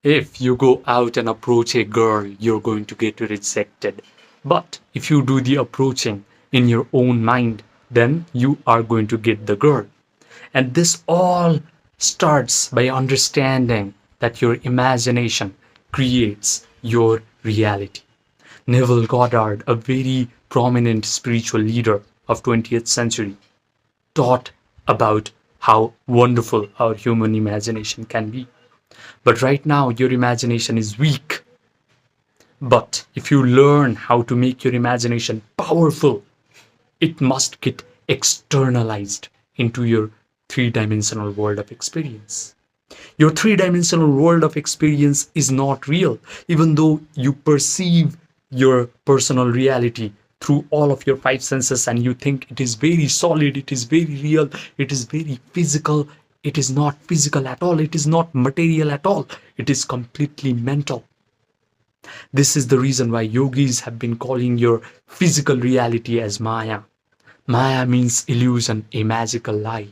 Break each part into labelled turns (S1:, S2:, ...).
S1: If you go out and approach a girl, you're going to get rejected. But if you do the approaching in your own mind, then you are going to get the girl. And this all starts by understanding that your imagination creates your reality. Neville Goddard, a very prominent spiritual leader of 20th century, taught about how wonderful our human imagination can be. But right now, your imagination is weak. But if you learn how to make your imagination powerful, it must get externalized into your three-dimensional world of experience. Your three-dimensional world of experience is not real, even though you perceive your personal reality through all of your five senses and you think it is very solid, it is very real, it is very physical. It is not physical at all, it is not material at all, it is completely mental. This is the reason why yogis have been calling your physical reality as Maya. Maya means illusion, a magical lie.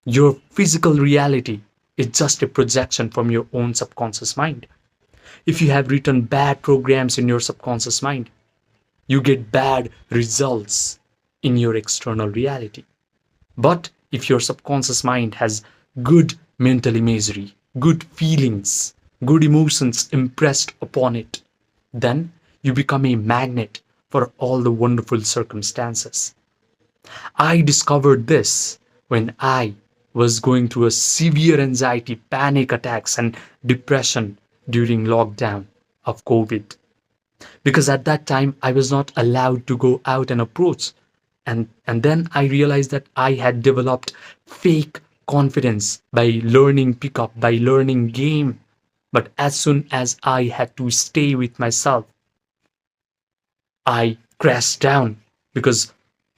S1: Your physical reality is just a projection from your own subconscious mind. If you have written bad programs in your subconscious mind, you get bad results in your external reality. But if your subconscious mind has good mental imagery, good feelings, good emotions impressed upon it, then you become a magnet for all the wonderful circumstances. I discovered this when I was going through a severe anxiety, panic attacks, and depression during lockdown of COVID. Because at that time, I was not allowed to go out and approach. And then I realized that I had developed fake confidence by learning pickup, by learning game. But as soon as I had to stay with myself, I crashed down because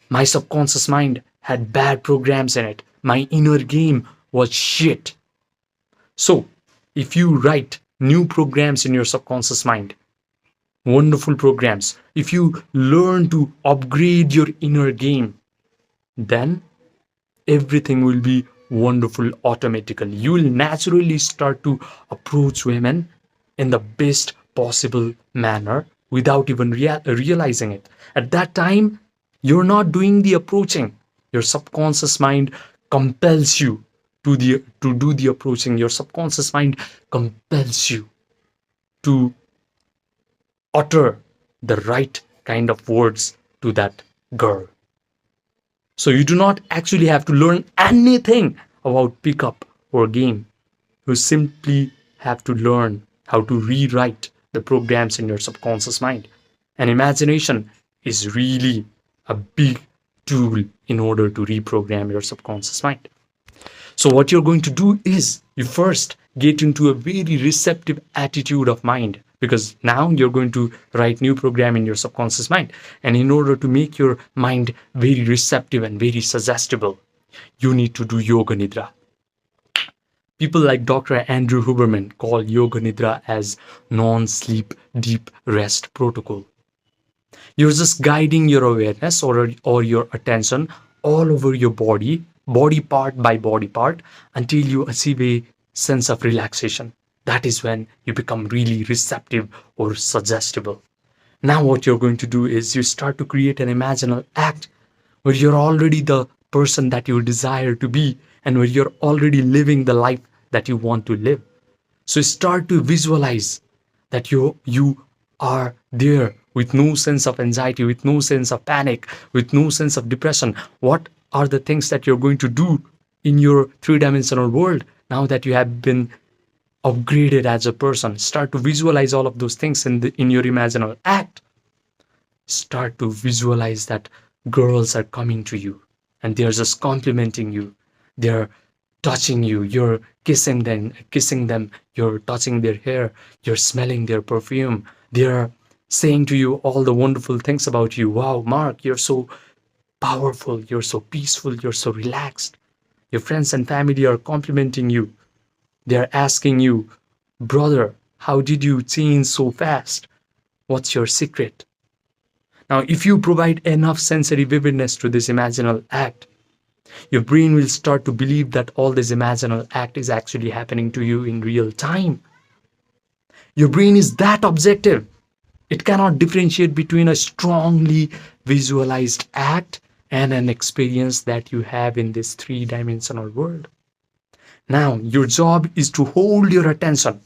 S1: my subconscious mind had bad programs in it. My inner game was shit. So, if you write new programs in your subconscious mind, wonderful programs, if you learn to upgrade your inner game, then everything will be wonderful automatically. You will naturally start to approach women in the best possible manner without even realizing it. At that time, you're not doing the approaching. Your subconscious mind compels you to do the approaching. Your subconscious mind compels you to utter the right kind of words to that girl. So you do not actually have to learn anything about pickup or game. You simply have to learn how to rewrite the programs in your subconscious mind. And imagination is really a big tool in order to reprogram your subconscious mind. So what you're going to do is you first get into a very receptive attitude of mind, because now you're going to write new program in your subconscious mind. And in order to make your mind very receptive and very suggestible, you need to do Yoga Nidra. People like Dr. Andrew Huberman call Yoga Nidra as non-sleep deep rest protocol. You're just guiding your awareness or your attention all over your body, body part by body part, until you achieve a sense of relaxation. That is when you become really receptive or suggestible. Now what you're going to do is you start to create an imaginal act where you're already the person that you desire to be and where you're already living the life that you want to live. So start to visualize that you are there with no sense of anxiety, with no sense of panic, with no sense of depression. What are the things that you're going to do in your three-dimensional world now that you have been upgraded as a person? Start to visualize all of those things in your imaginal act. Start to visualize that girls are coming to you and they're just complimenting you. They're touching you, you're kissing them, you're touching their hair, you're smelling their perfume. They're saying to you all the wonderful things about you. Wow, Mark, you're so powerful, you're so peaceful, you're so relaxed. Your friends and family are complimenting you. They're asking you, brother, how did you change so fast? What's your secret? Now, if you provide enough sensory vividness to this imaginal act, Your brain will start to believe that all this imaginal act is actually happening to you in real time. Your brain is that objective. It cannot differentiate between a strongly visualized act and an experience that you have in this three-dimensional world. Now, your job is to hold your attention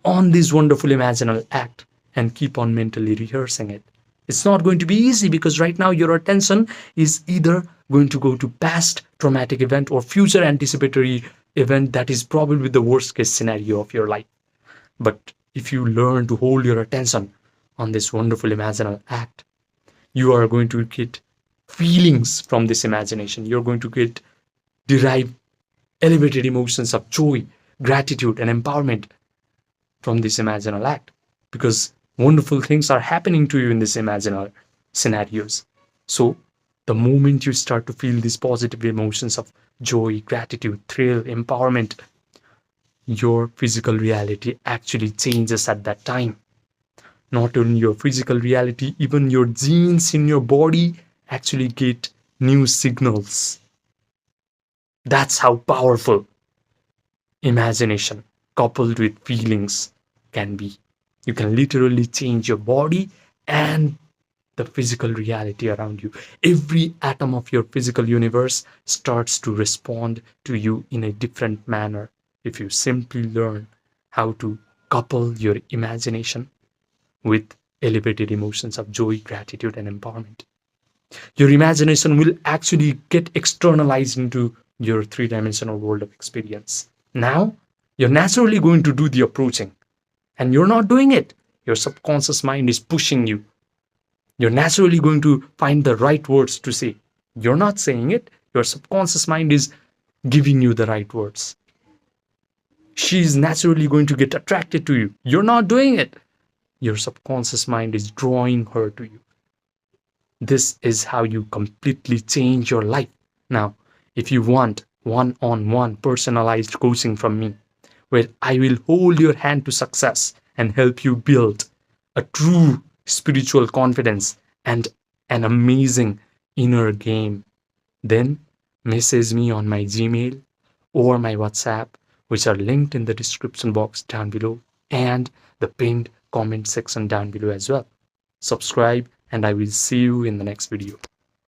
S1: on this wonderful imaginal act and keep on mentally rehearsing it. It's not going to be easy because right now your attention is either going to go to past traumatic event or future anticipatory event that is probably the worst case scenario of your life. But if you learn to hold your attention on this wonderful imaginal act, you are going to get feelings from this imagination. You're going to derive elevated emotions of joy, gratitude, and empowerment from this imaginal act, because wonderful things are happening to you in this imaginal scenarios. So the moment you start to feel these positive emotions of joy, gratitude, thrill, empowerment, your physical reality actually changes at that time. Not only your physical reality, even your genes in your body actually get new signals. That's how powerful imagination coupled with feelings can be. You can literally change your body and the physical reality around you. Every atom of your physical universe starts to respond to you in a different manner if you simply learn how to couple your imagination with elevated emotions of joy, gratitude, and empowerment. Your imagination will actually get externalized into your three-dimensional world of experience. Now, you're naturally going to do the approaching, and you're not doing it. Your subconscious mind is pushing you. You're naturally going to find the right words to say. You're not saying it. Your subconscious mind is giving you the right words. She's naturally going to get attracted to you. You're not doing it. Your subconscious mind is drawing her to you. This is how you completely change your life. Now, if you want one-on-one personalized coaching from me, where I will hold your hand to success and help you build a true spiritual confidence and an amazing inner game, then message me on my Gmail or my WhatsApp, which are linked in the description box down below and the pinned comment section down below as well. Subscribe, and I will see you in the next video.